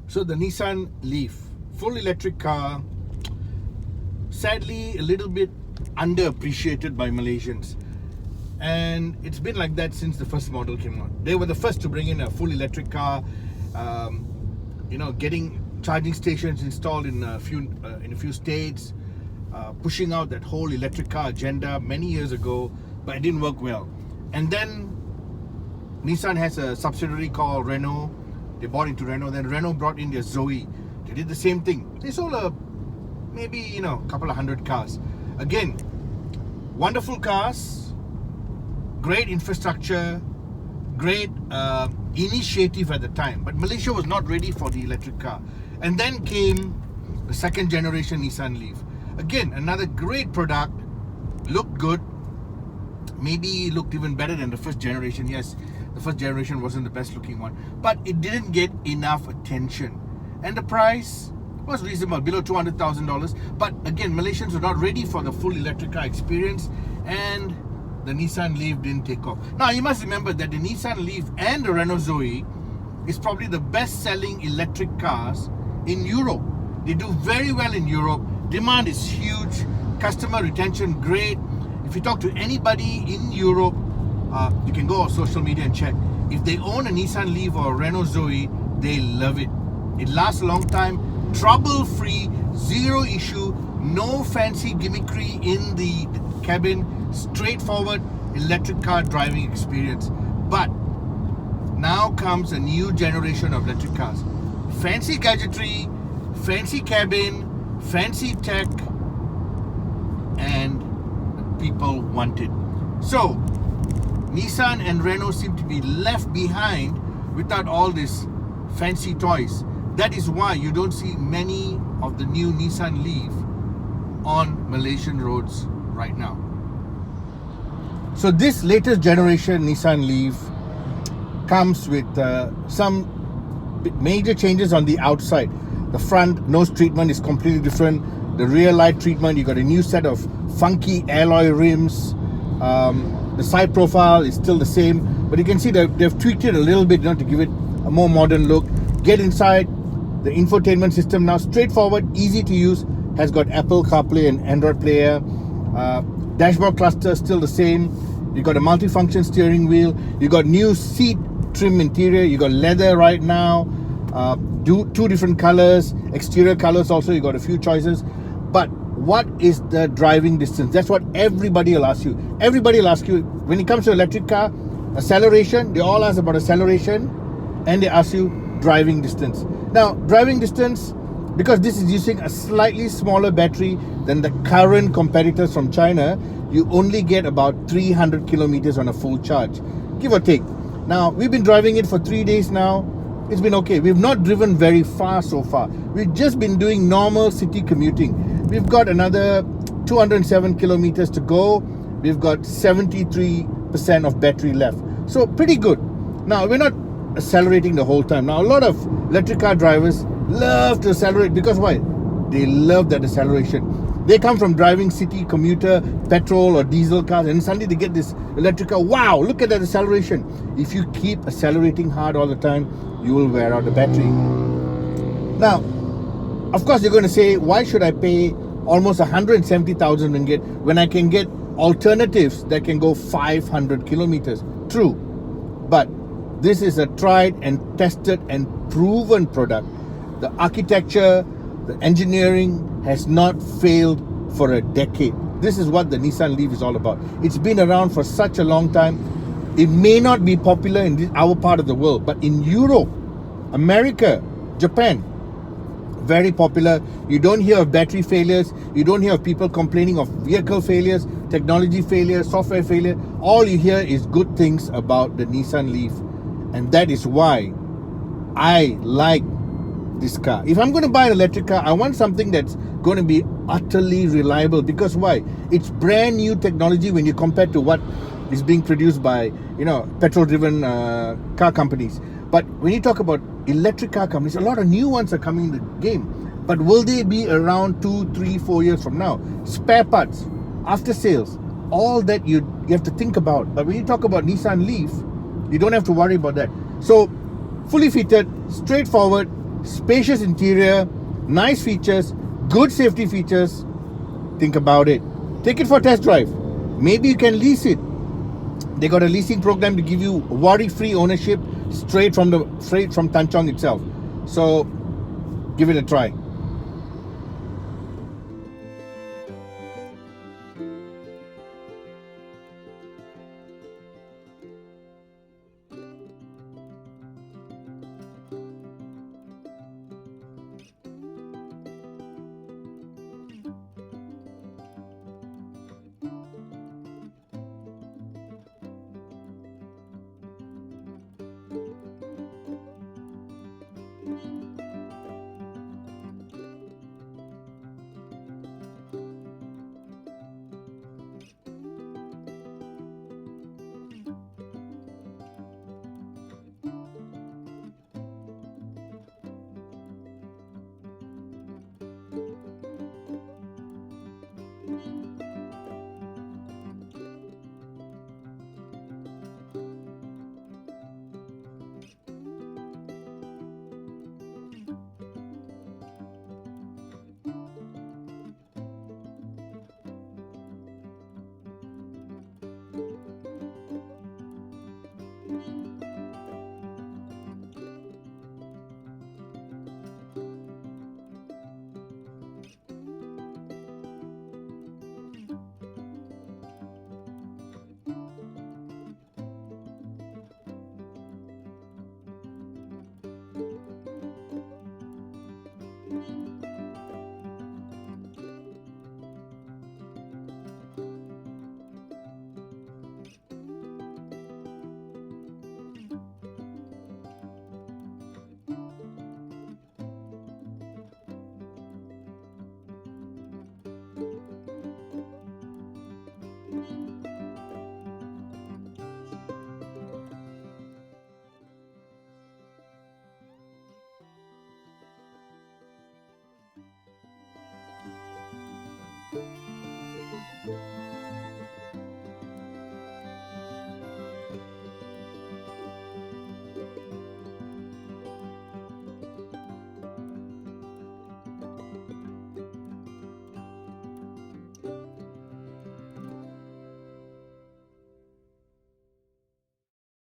So the Nissan LEAF, full electric car, sadly a little bit underappreciated by Malaysians. And it's been like that since the first model came out. They were the first to bring in a full electric car, getting charging stations installed in a few states, pushing out that whole electric car agenda many years ago, but it didn't work well. And then Nissan has a subsidiary called Renault. They bought into Renault. Then Renault brought in their Zoe. They did the same thing. They sold maybe a couple of hundred cars. Again, wonderful cars, great infrastructure, great initiative at the time. But Malaysia was not ready for the electric car. And then came the second generation Nissan LEAF. Again, another great product, looked good, maybe looked even better than the first generation. Yes, the first generation wasn't the best looking one, but it didn't get enough attention. And the price was reasonable, below $200,000. But again, Malaysians were not ready for the full electric car experience, and the Nissan LEAF didn't take off. Now, you must remember that the Nissan LEAF and the Renault Zoe is probably the best-selling electric cars in Europe. They do very well in Europe. Demand is huge. Customer retention, great. If you talk to anybody in Europe, you can go on social media and check. If they own a Nissan LEAF or a Renault Zoe, they love it. It lasts a long time, trouble-free, zero issue, no fancy gimmickry in the cabin, straightforward electric car driving experience. But now comes a new generation of electric cars. Fancy gadgetry, fancy cabin, fancy tech, and people want it. So Nissan and Renault seem to be left behind without all these fancy toys. That is why you don't see many of the new Nissan LEAF on Malaysian roads right now. So this latest generation Nissan LEAF comes with some major changes on the outside. The front nose treatment is completely different. The rear light treatment, you got a new set of funky alloy rims. The side profile is still the same, but you can see that they've tweaked it a little bit, to give it a more modern look. Get inside, the infotainment system now straightforward, easy to use, has got Apple CarPlay and Android Player. Dashboard cluster still the same. You got a multifunction steering wheel. You got new seat trim interior. You got leather right now. Two different colors, exterior colors also. You got a few choices. But what is the driving distance? That's what everybody will ask you. Everybody will ask you when it comes to electric car, acceleration. They all ask about acceleration, and they ask you driving distance. Now, driving distance, because this is using a slightly smaller battery than the current competitors from China, you only get about 300 kilometers on a full charge, give or take. Now, we've been driving it for 3 days now. It's been okay. We've not driven very far so far. We've just been doing normal city commuting. We've got another 207 kilometers to go. We've got 73% of battery left. So pretty good. Now, we're not accelerating the whole time. Now, a lot of electric car drivers love to accelerate because why? They love that acceleration. They come from driving city commuter, petrol or diesel cars, and suddenly they get this electric car. Wow, look at that acceleration. If you keep accelerating hard all the time, you will wear out the battery. Now, of course, you're going to say, why should I pay almost 170,000 ringgit when I can get alternatives that can go 500 kilometers? True. But this is a tried and tested and proven product. The architecture, the engineering has not failed for a decade. This is what the Nissan LEAF is all about. It's been around for such a long time. It may not be popular in our part of the world, but in Europe, America, Japan, very popular. You don't hear of battery failures. You don't hear of people complaining of vehicle failures, technology failures, software failure. All you hear is good things about the Nissan LEAF. And that is why I like this car. If I'm going to buy an electric car, I want something that's going to be utterly reliable. Because why? It's brand new technology when you compare to what is being produced by, petrol-driven car companies. But when you talk about electric car companies, a lot of new ones are coming in the game. But will they be around 2, 3, 4 years from now? Spare parts, after sales, all that you have to think about. But when you talk about Nissan LEAF, you don't have to worry about that. So, fully fitted, straightforward, spacious interior, nice features, good safety features. Think about it. Take it for a test drive. Maybe you can lease it. They got a leasing program to give you worry-free ownership straight from Tan Chong itself. So give it a try.